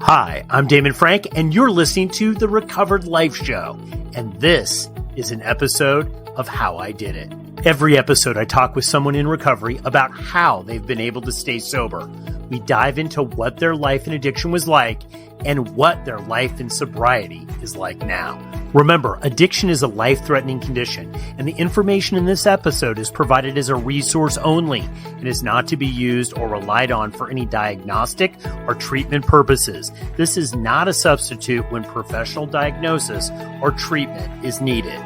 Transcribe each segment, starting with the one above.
Hi, I'm Damon Frank, and you're listening to The Recovered Life Show, and this is an episode of How I Did It. Every episode, I talk with someone in recovery about how they've been able to stay sober. We dive into what their life in addiction was like and what their life in sobriety is like now. Remember, addiction is a life-threatening condition, and the information in this episode is provided as a resource only and is not to be used or relied on for any diagnostic or treatment purposes. This is not a substitute when professional diagnosis or treatment is needed.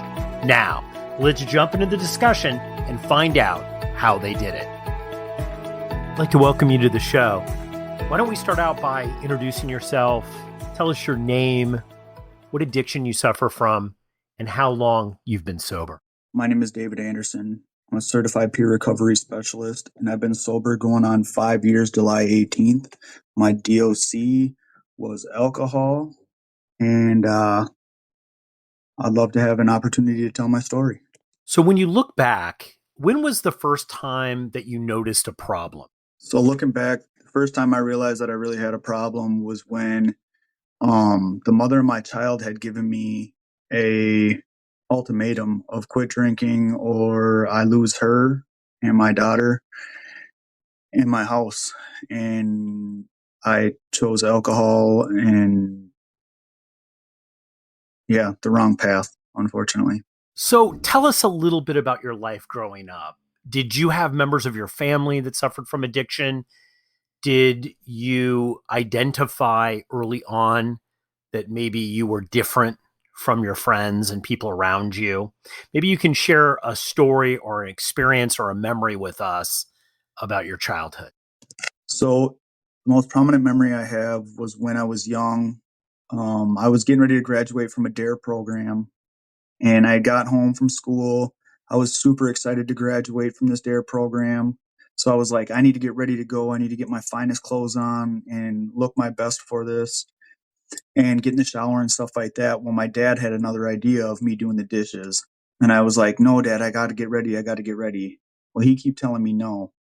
Now, let's jump into the discussion and find out how they did it. I'd like to welcome you to the show. Why don't we start out by introducing yourself, tell us your name, what addiction you suffer from, and how long you've been sober. My name is David Anderson. I'm a certified peer recovery specialist, and I've been sober going on 5 years, July 18th. My DOC was alcohol, and I'd love to have an opportunity to tell my story. So when you look back, when was the first time that you noticed a problem? So looking back, the first time I realized that I really had a problem was when the mother of my child had given me a ultimatum of quit drinking or I lose her and my daughter in my house. And I chose alcohol and the wrong path, unfortunately. So tell us a little bit about your life growing up. Did you have members of your family that suffered from addiction? Did you identify early on that maybe you were different from your friends and people around you? Maybe you can share a story or an experience or a memory with us about your childhood. So the most prominent memory I have was when I was young. I was getting ready to graduate from a DARE program, and I got home from school. I was super excited to graduate from this DARE program. So I was like, I need to get ready to go. I need to get my finest clothes on and look my best for this and get in the shower and stuff like that. Well, my dad had another idea of me doing the dishes. And I was like, no, Dad, I got to get ready. I got to get ready. Well, he kept telling me no.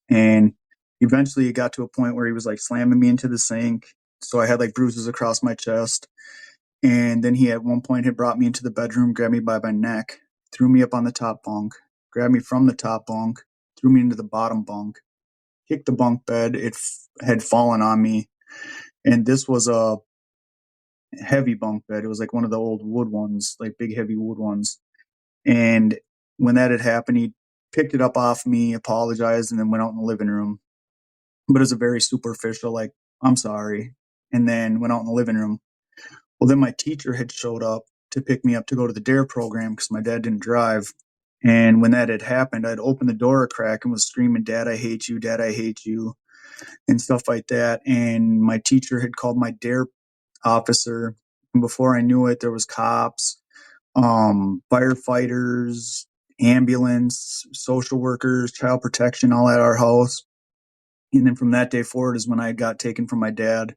And eventually it got to a point where he was like slamming me into the sink. So I had like bruises across my chest. And then he at one point had brought me into the bedroom, grabbed me by my neck, threw me up on the top bunk, grabbed me from the top bunk, threw me into the bottom bunk, kicked the bunk bed. It had fallen on me. And this was a heavy bunk bed. It was like one of the old wood ones, like big heavy wood ones. And when that had happened, he picked it up off me, apologized, and then went out in the living room. But it was a very superficial, like, I'm sorry. And then went out in the living room. Well, then my teacher had showed up to pick me up to go to the DARE program because my dad didn't drive. And when that had happened, I'd opened the door a crack and was screaming, Dad, I hate you. Dad, I hate you. And stuff like that. And my teacher had called my DARE officer. And before I knew it, there was cops, firefighters, ambulance, social workers, child protection, all at our house. And then from that day forward is when I got taken from my dad.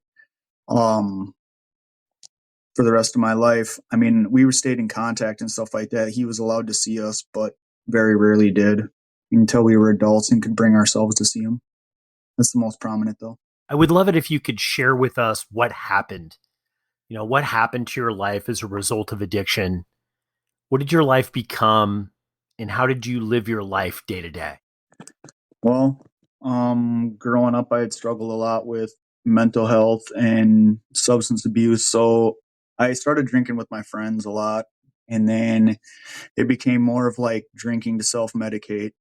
For the rest of my life. I mean, we were stayed in contact and stuff like that. He was allowed to see us, but very rarely did until we were adults and could bring ourselves to see him. That's the most prominent, though. I would love it if you could share with us what happened. You know, what happened to your life as a result of addiction? What did your life become, and how did you live your life day to day? Well, growing up, I had struggled a lot with mental health and substance abuse. So I started drinking with my friends a lot. And then it became more of like drinking to self-medicate.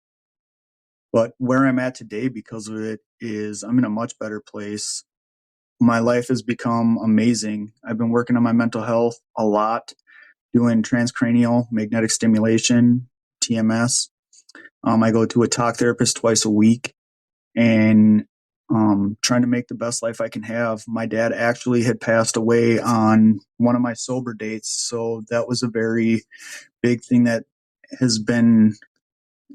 But where I'm at today because of it is I'm in a much better place. My life has become amazing. I've been working on my mental health a lot, doing transcranial magnetic stimulation, TMS. I go to a talk therapist twice a week and trying to make the best life I can have. My dad actually had passed away on one of my sober dates. So that was a very big thing that has been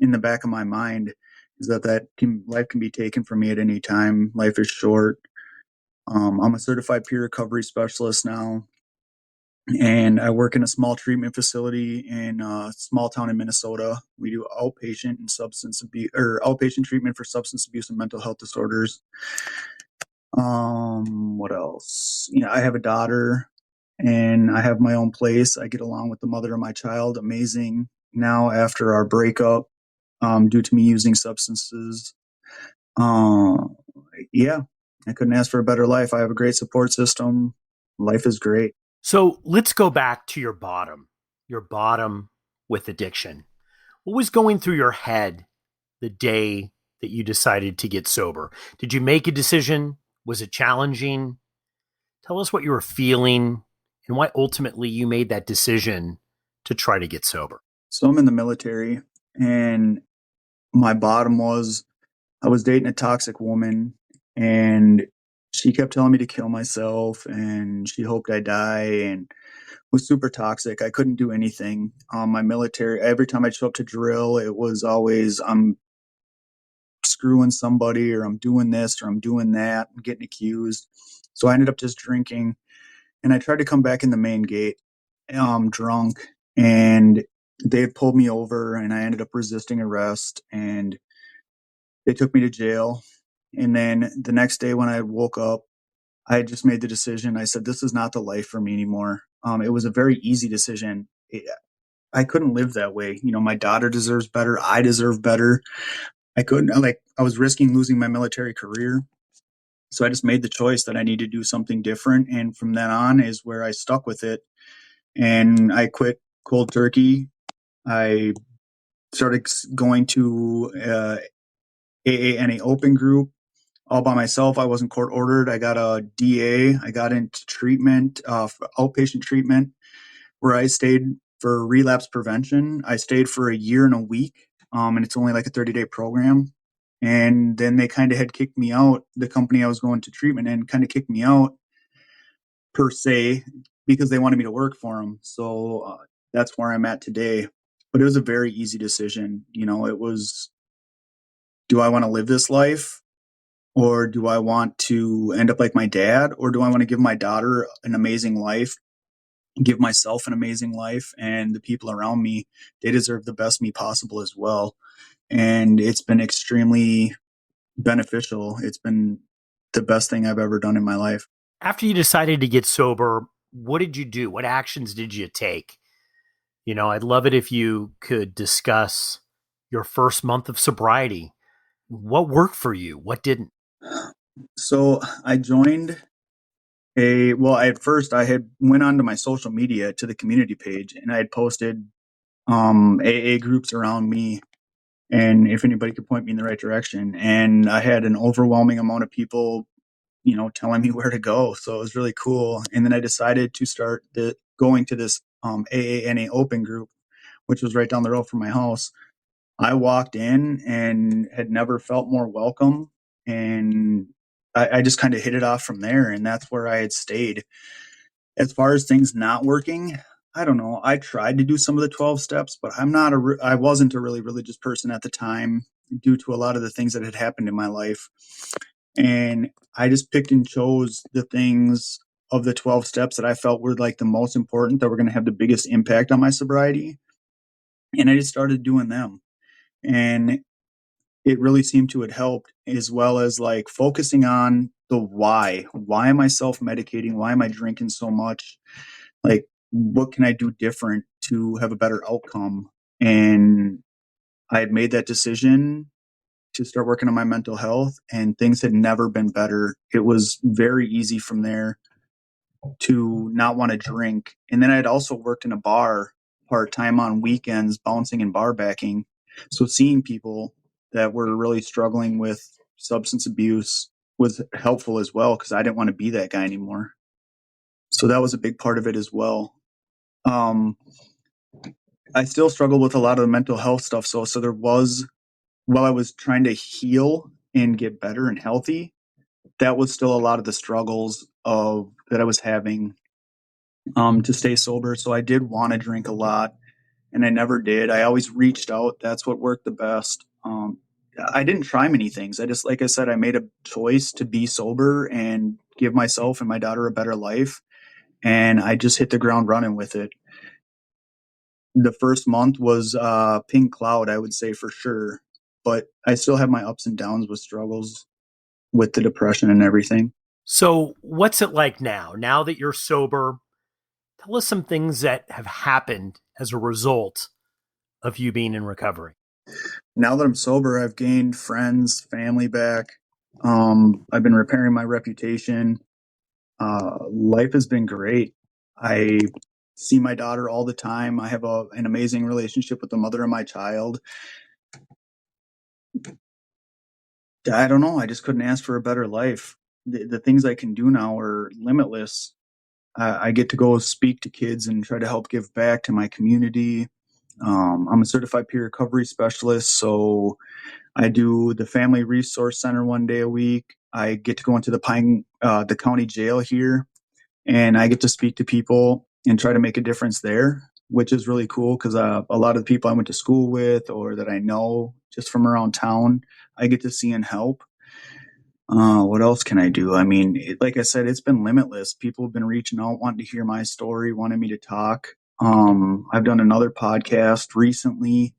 in the back of my mind is that life can be taken from me at any time. Life is short. I'm a certified peer recovery specialist now, and I work in a small treatment facility in a small town in Minnesota. We do outpatient and substance abuse, or outpatient treatment for substance abuse and mental health disorders. What else? I have a daughter and I have my own place. I get along with the mother of my child. Amazing. Now, after our breakup, due to me using substances, uh, yeah, I couldn't ask for a better life. I have a great support system. Life is great. So let's go back to your bottom with addiction. What was going through your head the day that you decided to get sober? Did you make a decision? Was it challenging? Tell us what you were feeling and why ultimately you made that decision to try to get sober. So I'm in the military, and my bottom was I was dating a toxic woman, and she kept telling me to kill myself, and she hoped I die, and was super toxic. I couldn't do anything. My military, every time I'd show up to drill, it was always I'm screwing somebody, or I'm doing this, or I'm doing that, and getting accused. So I ended up just drinking, and I tried to come back in the main gate, drunk, and they had pulled me over, and I ended up resisting arrest, and they took me to jail. And then the next day when I woke up, I had just made the decision. I said, this is not the life for me anymore. It was a very easy decision. I couldn't live that way. My daughter deserves better. I deserve better. I couldn't, I was risking losing my military career. So I just made the choice that I need to do something different. And from then on is where I stuck with it. And I quit cold turkey. I started going to AANA open group all by myself. I wasn't court ordered. I got a DA. I got into treatment, outpatient treatment, where I stayed for relapse prevention. I stayed for a year and a week, and it's only like a 30-day program. And then they kind of had kicked me out. The company I was going to treatment in kind of kicked me out, per se, because they wanted me to work for them. So that's where I'm at today. But it was a very easy decision. It was, do I want to live this life? Or do I want to end up like my dad? Or do I want to give my daughter an amazing life, give myself an amazing life, and the people around me, they deserve the best me possible as well. And it's been extremely beneficial. It's been the best thing I've ever done in my life. After you decided to get sober, what did you do? What actions did you take? I'd love it if you could discuss your first month of sobriety. What worked for you? What didn't? So I joined at first I had went onto my social media to the community page, and I had posted AA groups around me, and if anybody could point me in the right direction. And I had an overwhelming amount of people, telling me where to go. So it was really cool. And then I decided to start going to this AANA open group, which was right down the road from my house. I walked in and had never felt more welcome. And I just kind of hit it off from there. And that's where I had stayed. As far as things not working, I don't know. I tried to do some of the 12 steps, but I wasn't a really religious person at the time, due to a lot of the things that had happened in my life. And I just picked and chose the things of the 12 steps that I felt were like the most important, that were going to have the biggest impact on my sobriety. And I just started doing them. And it really seemed to have helped, as well as like focusing on the why. Why am I self medicating? Why am I drinking so much? Like, what can I do different to have a better outcome? And I had made that decision to start working on my mental health, and things had never been better. It was very easy from there to not want to drink. And then I'd also worked in a bar part time on weekends, bouncing and bar backing. So seeing people that were really struggling with substance abuse was helpful as well, because I didn't want to be that guy anymore. So that was a big part of it as well. Um, I still struggle with a lot of the mental health stuff. So there was, while I was trying to heal and get better and healthy, that was still a lot of the struggles of that I was having, to stay sober. So I did want to drink a lot, and I never did. I always reached out. That's what worked the best. I didn't try many things. I just, like I said, I made a choice to be sober and give myself and my daughter a better life. And I just hit the ground running with it. The first month was pink cloud, I would say, for sure. But I still have my ups and downs with struggles with the depression and everything. So, what's it like now? Now that you're sober, tell us some things that have happened as a result of you being in recovery. Now that I'm sober, I've gained friends, family back. I've been repairing my reputation. Life has been great. I see my daughter all the time. I have an amazing relationship with the mother of my child. I don't know. I just couldn't ask for a better life. The things I can do now are limitless. I get to go speak to kids and try to help give back to my community. I'm a certified peer recovery specialist, so I do the Family Resource Center one day a week. I get to go into the county jail here, and I get to speak to people and try to make a difference there, which is really cool because a lot of the people I went to school with or that I know just from around town, I get to see and help. What else can I do? I mean, like I said, it's been limitless. People have been reaching out, wanting to hear my story, wanting me to talk. I've done another podcast recently,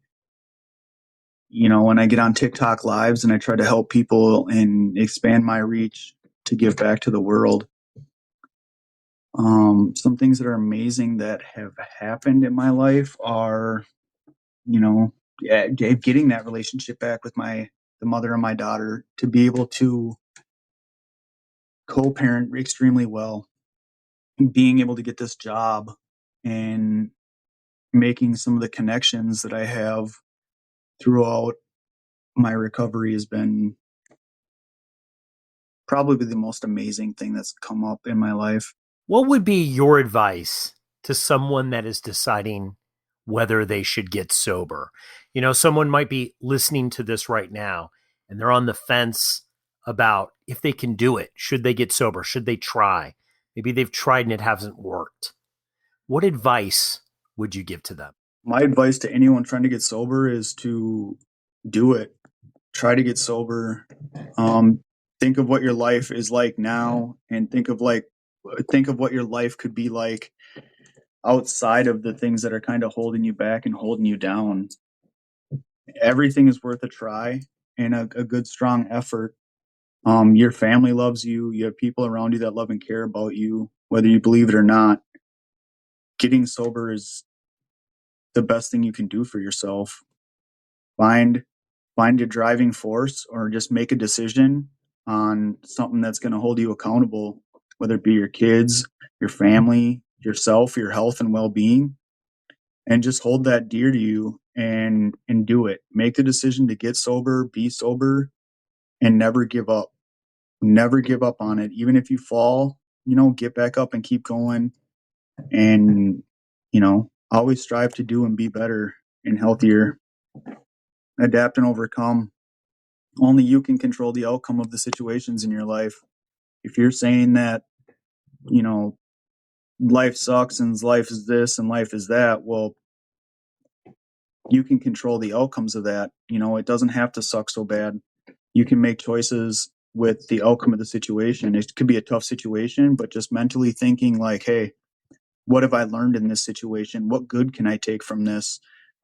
when I get on TikTok lives and I try to help people and expand my reach to give back to the world. Some things that are amazing that have happened in my life are, getting that relationship back with the mother of my daughter, to be able to co-parent extremely well, being able to get this job and making some of the connections that I have throughout my recovery has been probably the most amazing thing that's come up in my life. What would be your advice to someone that is deciding whether they should get sober? Someone might be listening to this right now and they're on the fence about if they can do it. Should they get sober? Should they try? Maybe they've tried and it hasn't worked. What advice would you give to them? My advice to anyone trying to get sober is to do it. Try to get sober. Think of what your life is like now, and think of what your life could be like outside of the things that are kind of holding you back and holding you down. Everything is worth a try and a good strong effort. Your family loves you. You have people around you that love and care about you, whether you believe it or not. Getting sober is the best thing you can do for yourself. Find a driving force, or just make a decision on something that's going to hold you accountable, whether it be your kids, your family, yourself, your health and well-being, and just hold that dear to you and do it. Make the decision to get sober, be sober, and never give up. Never give up on it. Even if you fall, get back up and keep going, and always strive to do and be better and healthier. Adapt and overcome. Only you can control the outcome of the situations in your life. If you're saying that, you know, life sucks and life is this and life is that, well, you can control the outcomes of that. It doesn't have to suck so bad. You can make choices with the outcome of the situation. It could be a tough situation, but just mentally thinking like, hey, what have I learned in this situation? What good can I take from this?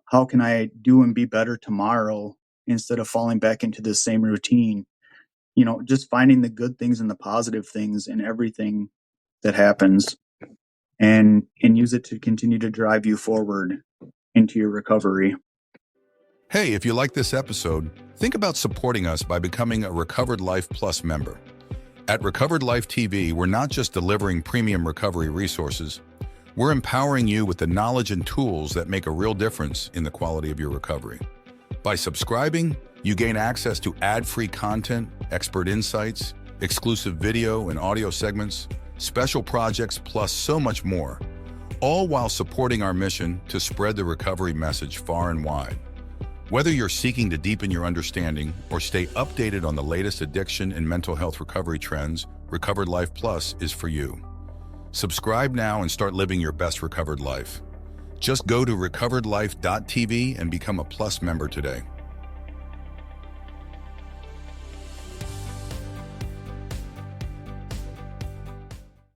How can I do and be better tomorrow instead of falling back into the same routine? Just finding the good things and the positive things in everything that happens, and use it to continue to drive you forward into your recovery. Hey, if you like this episode, think about supporting us by becoming a Recovered Life Plus member. At Recovered Life TV, we're not just delivering premium recovery resources, we're empowering you with the knowledge and tools that make a real difference in the quality of your recovery. By subscribing, you gain access to ad-free content, expert insights, exclusive video and audio segments, special projects, plus so much more, all while supporting our mission to spread the recovery message far and wide. Whether you're seeking to deepen your understanding or stay updated on the latest addiction and mental health recovery trends, Recovered Life Plus is for you. Subscribe now and start living your best recovered life. Just go to recoveredlife.tv and become a Plus member today.